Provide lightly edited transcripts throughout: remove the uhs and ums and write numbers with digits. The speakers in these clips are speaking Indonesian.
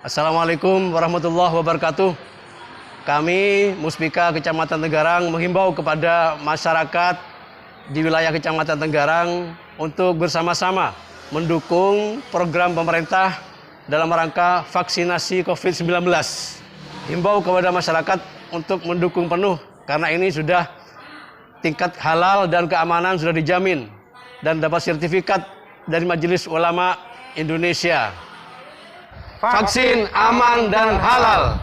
Assalamualaikum warahmatullahi wabarakatuh. Kami Muspika Kecamatan Tenggarang menghimbau kepada masyarakat di wilayah Kecamatan Tenggarang untuk bersama-sama mendukung program pemerintah dalam rangka vaksinasi COVID-19. Himbau kepada masyarakat untuk mendukung penuh karena ini sudah tingkat halal dan keamanan sudah dijamin dan dapat sertifikat dari Majelis Ulama Indonesia. Vaksin aman dan halal.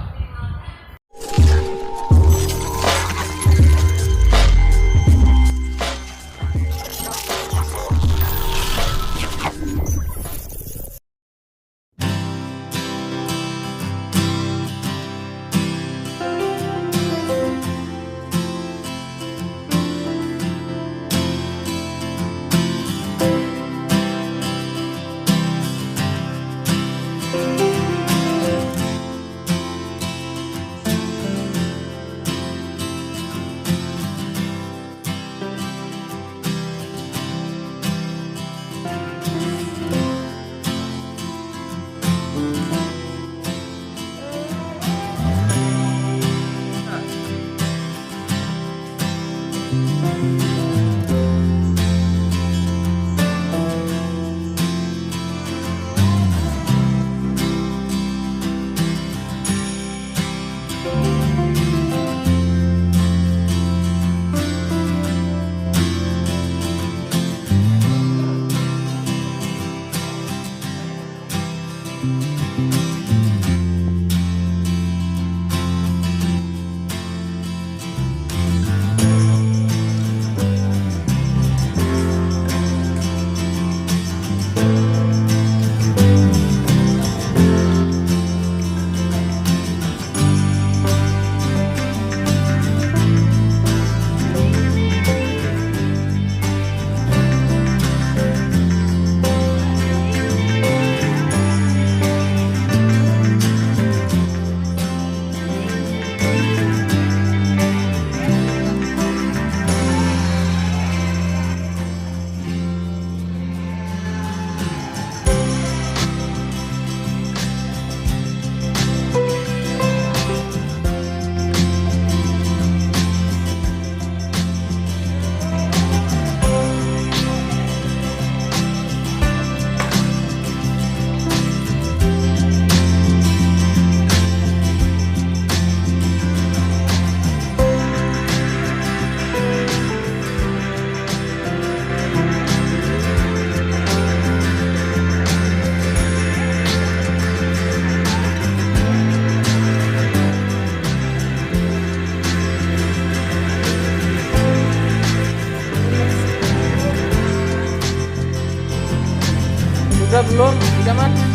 Sudah belum, Idaman?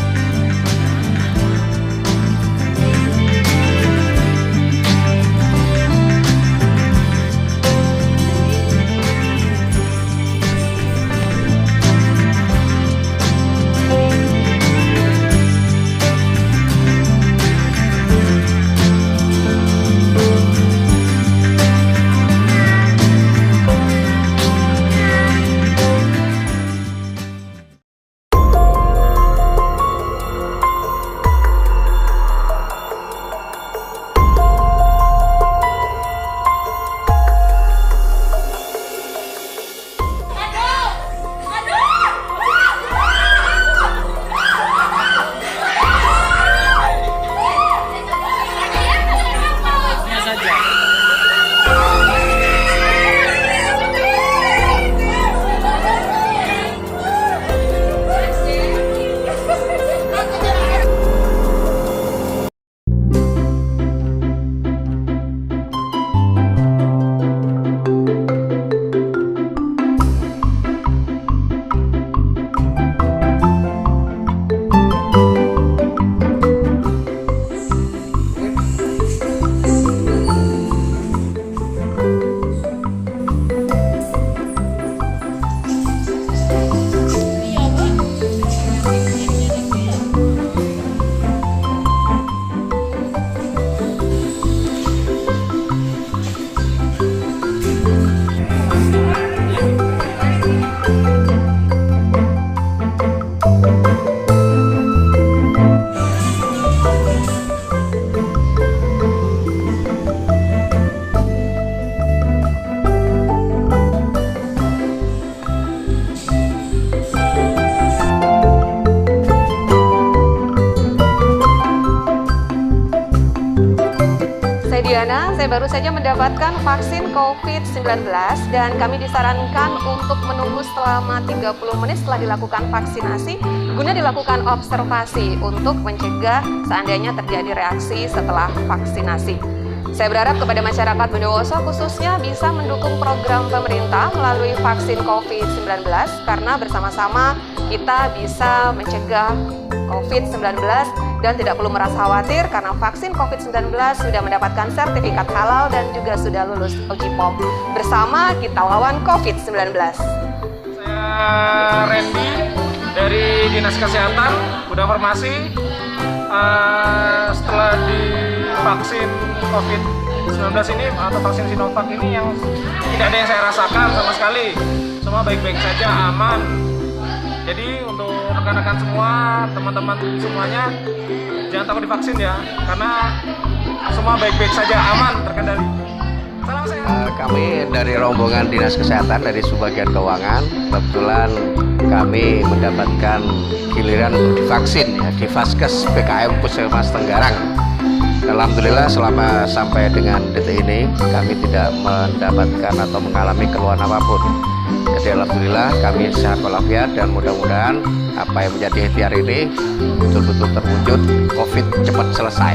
saya baru saja mendapatkan vaksin COVID-19 dan kami disarankan untuk menunggu selama 30 menit setelah dilakukan vaksinasi guna dilakukan observasi untuk mencegah seandainya terjadi reaksi setelah vaksinasi. Saya berharap kepada masyarakat Bondowoso khususnya bisa mendukung program pemerintah melalui vaksin COVID-19 karena bersama-sama kita bisa mencegah COVID-19 dan tidak perlu merasa khawatir karena vaksin COVID-19 sudah mendapatkan sertifikat halal dan juga sudah lulus uji POM. Bersama kita lawan COVID-19. Saya Randy dari Dinas Kesehatan, Budha Farmasi. Setelah divaksin COVID-19 ini atau vaksin Sinovac ini yang tidak ada yang saya rasakan sama sekali. Semua baik-baik saja, aman. Jadi untuk rekan-rekan semua, teman-teman semuanya, jangan takut divaksin ya, karena semua baik-baik saja, aman, terkendali. Salam sehat. Kami dari rombongan Dinas Kesehatan dari Subbagian Keuangan, kebetulan kami mendapatkan giliran untuk divaksin ya, di Vaskes PKM Puskesmas Tenggarang. Alhamdulillah selama sampai dengan detik ini kami tidak mendapatkan atau mengalami keluhan apapun. Jadi alhamdulillah kami sehat walafiat dan mudah-mudahan apa yang menjadi ikhtiar ini betul-betul terwujud, COVID cepat selesai.